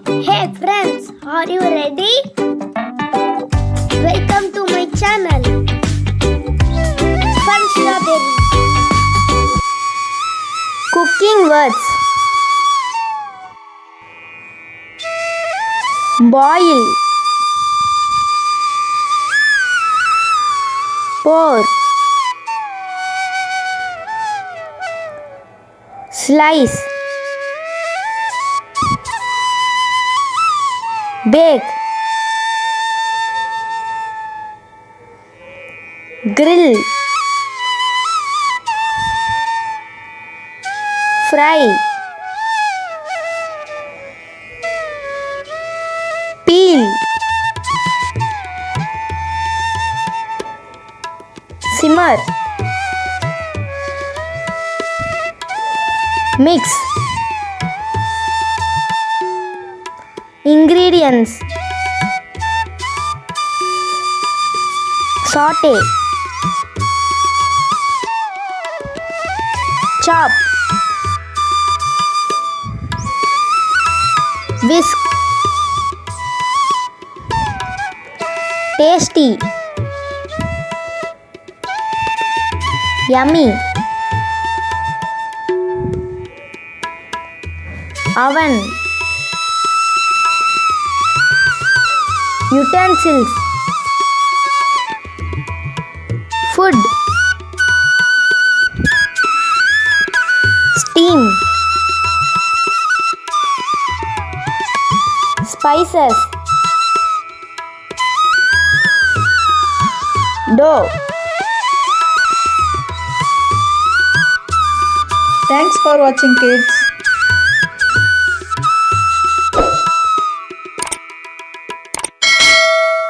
Hey friends, are you ready? Welcome to my channel, FunStrawberry. Cooking words: boil, pour, slice, bake, grill, fry, peel, simmer, mix. Ingredients: sauté, chop, whisk, tasty, yummy, oven, utensils, food, steam, spices, dough. Thanks for watching, kids.